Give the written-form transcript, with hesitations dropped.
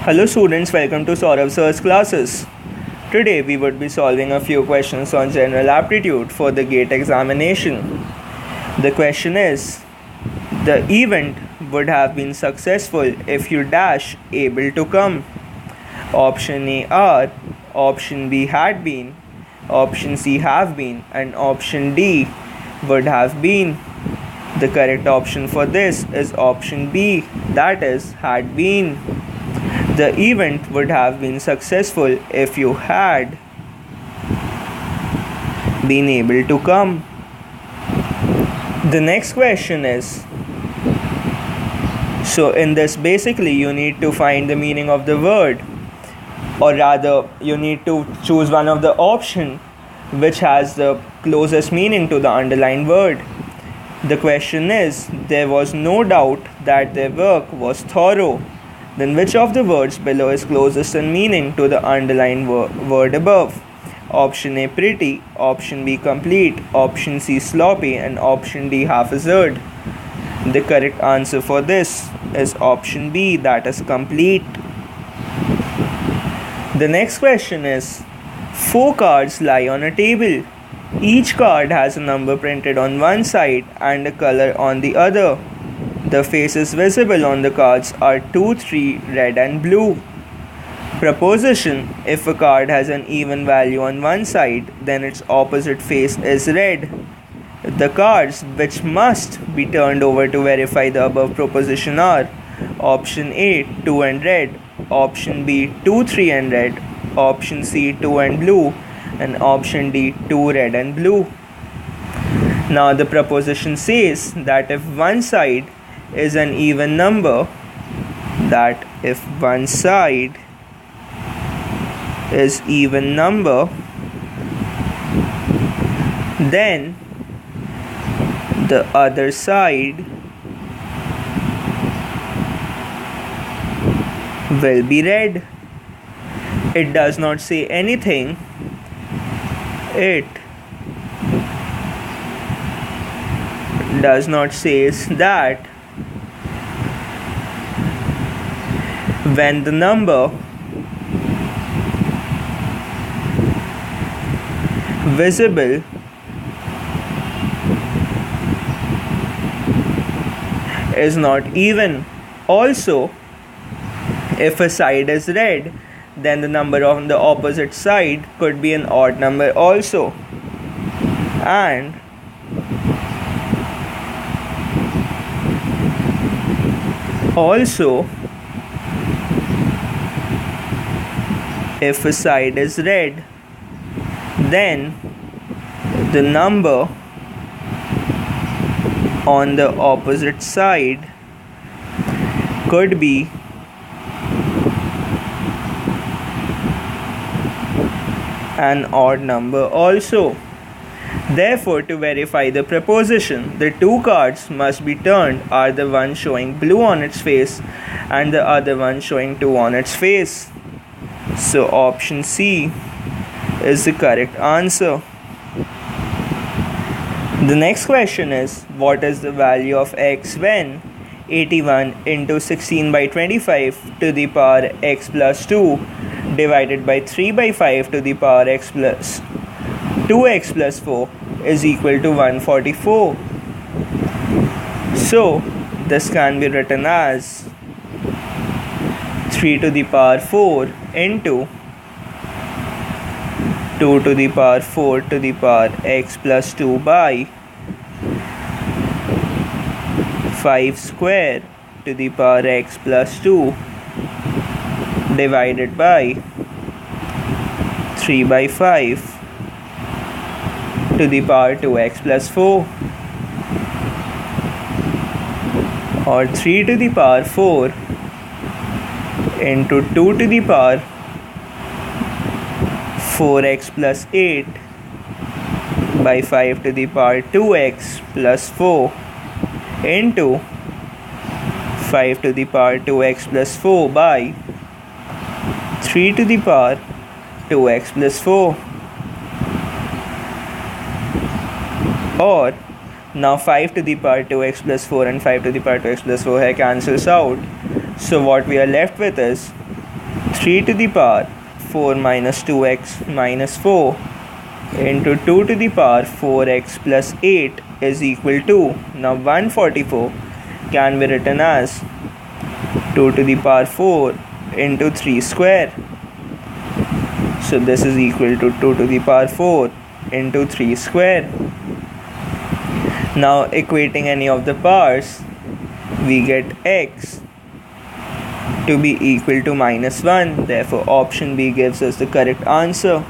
Hello students, welcome to Saurabh Sir's classes. Today we would be solving a few questions on general aptitude for the GATE examination. The question is, the event would have been successful if you dash able to come. Option A are, option B had been, option C have been, and option D would have been. The correct option for this is option B, that is, had been. The event would have been successful if you had been able to come. The next question is, so in this basically you need to find the meaning of the word, or rather you need to choose one of the option which has the closest meaning to the underlined word. The question is, there was no doubt that their work was thorough. Then which of the words below is closest in meaning to the underlined word above? Option A pretty, option B complete, option C sloppy, and option D haphazard. The correct answer for this is option B, that is complete. The next question is, 4 cards lie on a table. Each card has a number printed on one side and a color on the other. The faces visible on the cards are 2, 3, red and blue. Proposition: if a card has an even value on one side, then its opposite face is red. The cards which must be turned over to verify the above proposition are option A 2 and red, option B 2, 3 and red, option C 2 and blue, and option D 2 red and blue. Now the proposition says that if one side is an even number, then the other side will be red. It does not say anything. It does not say that when the number visible is not even. Also, if a side is red, then the number on the opposite side could be an odd number also. And also, if a side is red, then the number on the opposite side could be an odd number also. Therefore, to verify the proposition, the 2 cards must be turned are the one showing blue on its face and the other one showing 2 on its face. So option C is the correct answer. The next question is, what is the value of x when 81 into 16 by 25 to the power x plus 2 divided by 3 by 5 to the power x plus 2x plus 4 is equal to 144. So this can be written as 3 to the power 4 into 2 to the power 4 to the power x plus 2 by 5 square to the power x plus 2 divided by 3 by 5 to the power 2x plus 4, or 3 to the power 4 into 2 to the power 4x plus 8 by 5 to the power 2x plus 4 into 5 to the power 2x plus 4 by 3 to the power 2x plus 4. Or now 5 to the power 2x plus 4 and 5 to the power 2x plus 4 here cancels out. So what we are left with is 3 to the power 4 minus 2x minus 4 into 2 to the power 4x plus 8 is equal to, now 144 can be written as 2 to the power 4 into 3 square. So this is equal to 2 to the power 4 into 3 square. Now equating any of the powers, we get x to be equal to minus 1. Therefore option B gives us the correct answer.